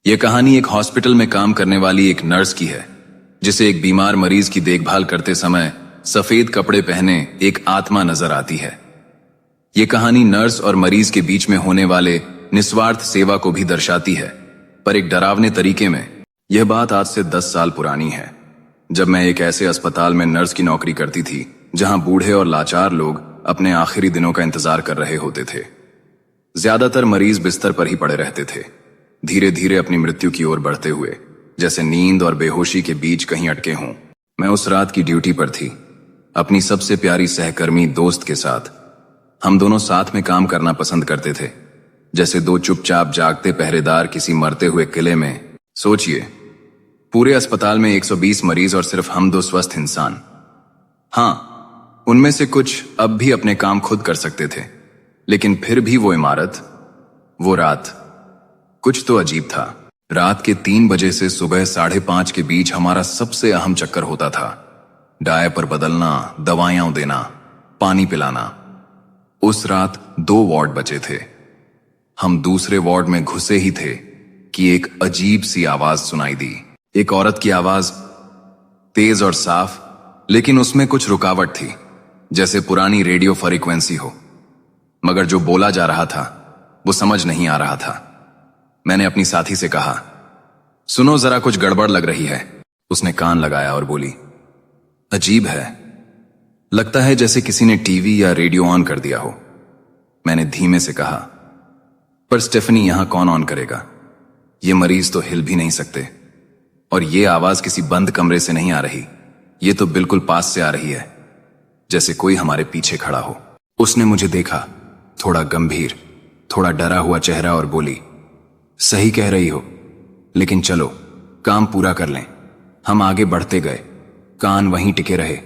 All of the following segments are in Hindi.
यह कहानी एक हॉस्पिटल में काम करने वाली एक नर्स की है, जिसे एक बीमार मरीज की देखभाल करते समय सफेद कपड़े पहने एक आत्मा नजर आती है। यह कहानी नर्स और मरीज के बीच में होने वाले निस्वार्थ सेवा को भी दर्शाती है, पर एक डरावने तरीके में। यह बात आज से 10 साल पुरानी है, जब मैं एक ऐसे अस्पताल में नर्स की नौकरी करती थी जहां बूढ़े और लाचार लोग अपने आखिरी दिनों का इंतजार कर रहे होते थे। ज्यादातर मरीज बिस्तर पर ही पड़े रहते थे, धीरे धीरे अपनी मृत्यु की ओर बढ़ते हुए, जैसे नींद और बेहोशी के बीच कहीं अटके हों। मैं उस रात की ड्यूटी पर थी, अपनी सबसे प्यारी सहकर्मी दोस्त के साथ। हम दोनों साथ में काम करना पसंद करते थे, जैसे दो चुपचाप जागते पहरेदार किसी मरते हुए किले में। सोचिए, पूरे अस्पताल में 120 मरीज और सिर्फ हम दो स्वस्थ इंसान। हाँ, उनमें से कुछ अब भी अपने काम खुद कर सकते थे, लेकिन फिर भी वो इमारत, वो रात, कुछ तो अजीब था। रात के 3 बजे से सुबह 5:30 के बीच हमारा सबसे अहम चक्कर होता था। डायपर बदलना, दवाइयां देना, पानी पिलाना। उस रात 2 वार्ड बचे थे। हम दूसरे वार्ड में घुसे ही थे कि एक अजीब सी आवाज सुनाई दी। एक औरत की आवाज, तेज और साफ, लेकिन उसमें कुछ रुकावट थी, जैसे पुरानी रेडियो फ्रीक्वेंसी हो। मगर जो बोला जा रहा था वो समझ नहीं आ रहा था। मैंने अपनी साथी से कहा, सुनो जरा, कुछ गड़बड़ लग रही है। उसने कान लगाया और बोली, अजीब है, लगता है जैसे किसी ने टीवी या रेडियो ऑन कर दिया हो। मैंने धीमे से कहा, पर स्टेफनी, यहां कौन ऑन करेगा? ये मरीज तो हिल भी नहीं सकते, और ये आवाज किसी बंद कमरे से नहीं आ रही, ये तो बिल्कुल पास से आ रही है, जैसे कोई हमारे पीछे खड़ा हो। उसने मुझे देखा, थोड़ा गंभीर, थोड़ा डरा हुआ चेहरा, और बोली, सही कह रही हो, लेकिन चलो काम पूरा कर लें। हम आगे बढ़ते गए, कान वहीं टिके रहे,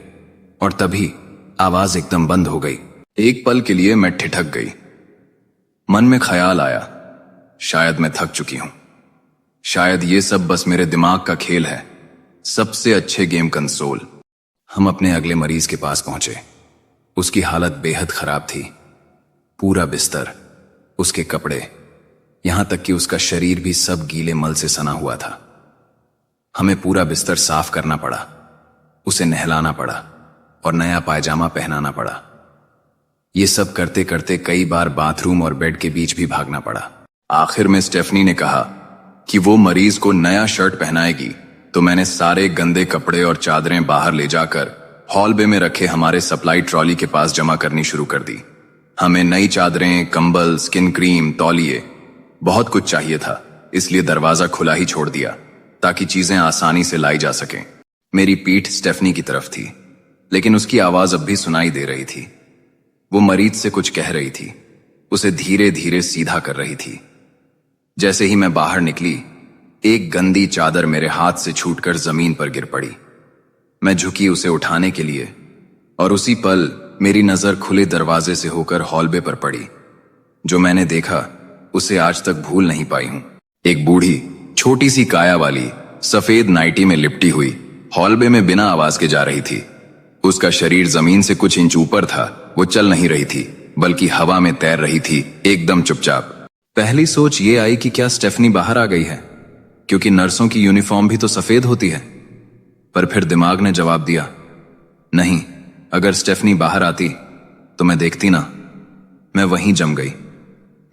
और तभी आवाज एकदम बंद हो गई। एक पल के लिए मैं ठिठक गई। मन में ख्याल आया, शायद मैं थक चुकी हूं, शायद ये सब बस मेरे दिमाग का खेल है। सबसे अच्छे गेम कंसोल। हम अपने अगले मरीज के पास पहुंचे। उसकी हालत बेहद खराब थी। पूरा बिस्तर, उसके कपड़े, यहां तक कि उसका शरीर भी सब गीले मल से सना हुआ था। हमें पूरा बिस्तर साफ करना पड़ा, उसे नहलाना पड़ा और नया पायजामा पहनाना पड़ा। ये सब करते करते कई बार बाथरूम और बेड के बीच भी भागना पड़ा। आखिर में स्टेफनी ने कहा कि वो मरीज को नया शर्ट पहनाएगी, तो मैंने सारे गंदे कपड़े और चादरें बाहर ले जाकर हॉल बे में रखे हमारे सप्लाई ट्रॉली के पास जमा करनी शुरू कर दी। हमें नई चादरें, कंबल, स्किन क्रीम, तौलिए, बहुत कुछ चाहिए था, इसलिए दरवाजा खुला ही छोड़ दिया ताकि चीजें आसानी से लाई जा सकें। मेरी पीठ स्टेफनी की तरफ थी, लेकिन उसकी आवाज अब भी सुनाई दे रही थी। वो मरीज से कुछ कह रही थी, उसे धीरे धीरे सीधा कर रही थी। जैसे ही मैं बाहर निकली, एक गंदी चादर मेरे हाथ से छूटकर जमीन पर गिर पड़ी। मैं झुकी उसे उठाने के लिए, और उसी पल मेरी नजर खुले दरवाजे से होकर हॉलवे पर पड़ी। जो मैंने देखा उसे आज तक भूल नहीं पाई हूं। एक बूढ़ी, छोटी सी काया वाली, सफेद नाइटी में लिपटी हुई हॉलवे में बिना आवाज के जा रही थी। उसका शरीर जमीन से कुछ इंच ऊपर था। वो चल नहीं रही थी, बल्कि हवा में तैर रही थी, एकदम चुपचाप। पहली सोच ये आई कि क्या स्टेफनी बाहर आ गई है, क्योंकि नर्सों की यूनिफॉर्म भी तो सफेद होती है। पर फिर दिमाग ने जवाब दिया, नहीं, अगर स्टेफनी बाहर आती तो मैं देखती ना। मैं वहीं जम गई।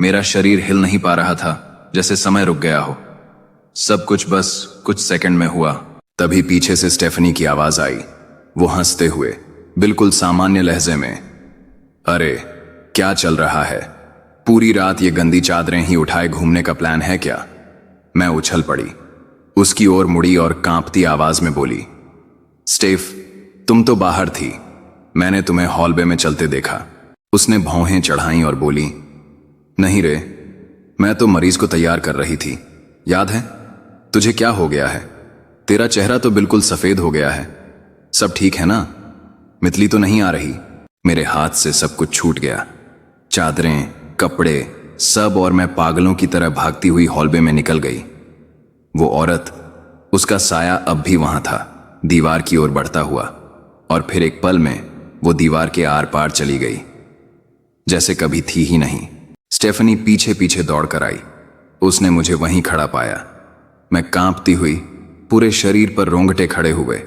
मेरा शरीर हिल नहीं पा रहा था, जैसे समय रुक गया हो। सब कुछ बस कुछ सेकंड में हुआ। तभी पीछे से स्टेफनी की आवाज आई, वो हंसते हुए, बिल्कुल सामान्य लहजे में, अरे क्या चल रहा है? पूरी रात ये गंदी चादरें ही उठाए घूमने का प्लान है क्या? मैं उछल पड़ी, उसकी ओर मुड़ी और कांपती आवाज में बोली, स्टेफ, तुम तो बाहर थी, मैंने तुम्हें हॉलवे में चलते देखा। उसने भौहें चढ़ाई और बोली, नहीं रे, मैं तो मरीज को तैयार कर रही थी, याद है? तुझे क्या हो गया है? तेरा चेहरा तो बिल्कुल सफेद हो गया है। सब ठीक है ना? मितली तो नहीं आ रही? मेरे हाथ से सब कुछ छूट गया, चादरें, कपड़े, सब, और मैं पागलों की तरह भागती हुई हॉलवे में निकल गई। वो औरत, उसका साया अब भी वहां था, दीवार की ओर बढ़ता हुआ, और फिर एक पल में वो दीवार के आर पार चली गई, जैसे कभी थी ही नहीं। स्टेफनी पीछे पीछे दौड़कर आई। उसने मुझे वहीं खड़ा पाया। मैं कांपती हुई, पूरे शरीर पर रोंगटे खड़े हुए,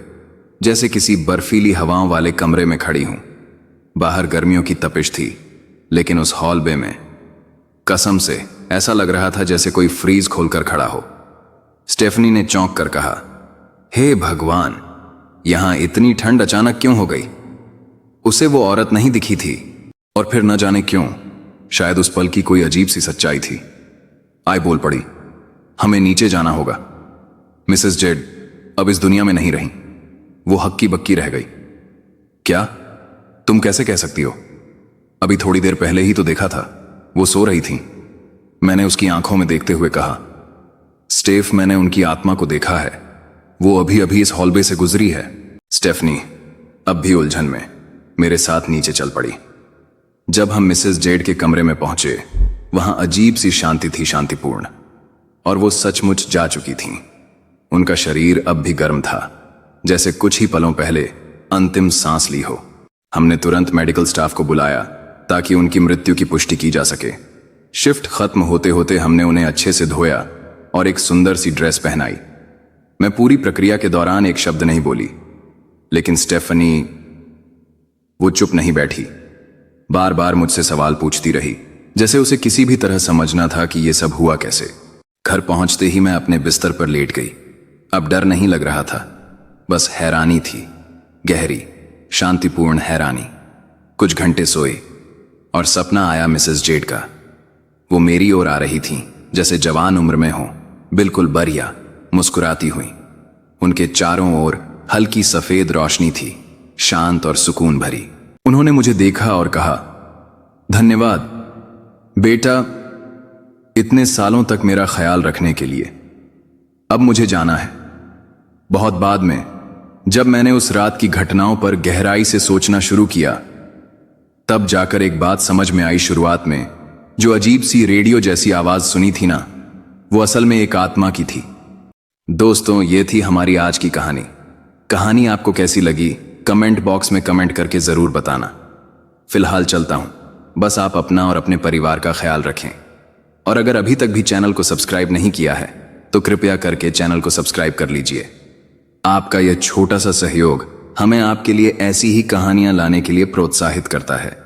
जैसे किसी बर्फीली हवाओं वाले कमरे में खड़ी हूं। बाहर गर्मियों की तपिश थी, लेकिन उस हॉलवे में कसम से ऐसा लग रहा था जैसे कोई फ्रीज खोलकर खड़ा हो। स्टेफनी ने चौंक कर कहा, हे भगवान, यहां इतनी ठंड अचानक क्यों हो गई? उसे वो औरत नहीं दिखी थी, और फिर न जाने क्यों, शायद उस पल की कोई अजीब सी सच्चाई थी। आई बोल पड़ी, हमें नीचे जाना होगा। मिसेस जेड अब इस दुनिया में नहीं रही। वो हक्की बक्की रह गई। क्या? तुम कैसे कह सकती हो? अभी थोड़ी देर पहले ही तो देखा था, वो सो रही थी। मैंने उसकी आंखों में देखते हुए कहा, स्टेफ, मैंने उनकी आत्मा को देखा है। वो अभी अभी इस हॉलवे से गुजरी है। स्टेफनी अब भी उलझन में मेरे साथ नीचे चल पड़ी। जब हम मिसेस जेड के कमरे में पहुंचे, वहां अजीब सी शांति थी, शांतिपूर्ण, और वो सचमुच जा चुकी थीं। उनका शरीर अब भी गर्म था, जैसे कुछ ही पलों पहले अंतिम सांस ली हो। हमने तुरंत मेडिकल स्टाफ को बुलाया ताकि उनकी मृत्यु की पुष्टि की जा सके। शिफ्ट खत्म होते होते हमने उन्हें अच्छे से धोया और एक सुंदर सी ड्रेस पहनाई। मैं पूरी प्रक्रिया के दौरान एक शब्द नहीं बोली, लेकिन स्टेफनी, वो चुप नहीं बैठी। बार बार मुझसे सवाल पूछती रही, जैसे उसे किसी भी तरह समझना था कि ये सब हुआ कैसे। घर पहुंचते ही मैं अपने बिस्तर पर लेट गई। अब डर नहीं लग रहा था, बस हैरानी थी, गहरी, शांतिपूर्ण हैरानी। कुछ घंटे सोए और सपना आया मिसेस जेड का। वो मेरी ओर आ रही थी, जैसे जवान उम्र में हो, बिल्कुल बढ़िया, मुस्कुराती हुई। उनके चारों ओर हल्की सफेद रोशनी थी, शांत और सुकून भरी। उन्होंने मुझे देखा और कहा, धन्यवाद बेटा, इतने सालों तक मेरा ख्याल रखने के लिए। अब मुझे जाना है। बहुत बाद में, जब मैंने उस रात की घटनाओं पर गहराई से सोचना शुरू किया, तब जाकर एक बात समझ में आई। शुरुआत में जो अजीब सी रेडियो जैसी आवाज सुनी थी ना, वो असल में एक आत्मा की थी। दोस्तों, ये थी हमारी आज की कहानी। कहानी आपको कैसी लगी कमेंट बॉक्स में कमेंट करके जरूर बताना। फिलहाल चलता हूं, बस आप अपना और अपने परिवार का ख्याल रखें। और अगर अभी तक भी चैनल को सब्सक्राइब नहीं किया है तो कृपया करके चैनल को सब्सक्राइब कर लीजिए। आपका यह छोटा सा सहयोग हमें आपके लिए ऐसी ही कहानियां लाने के लिए प्रोत्साहित करता है।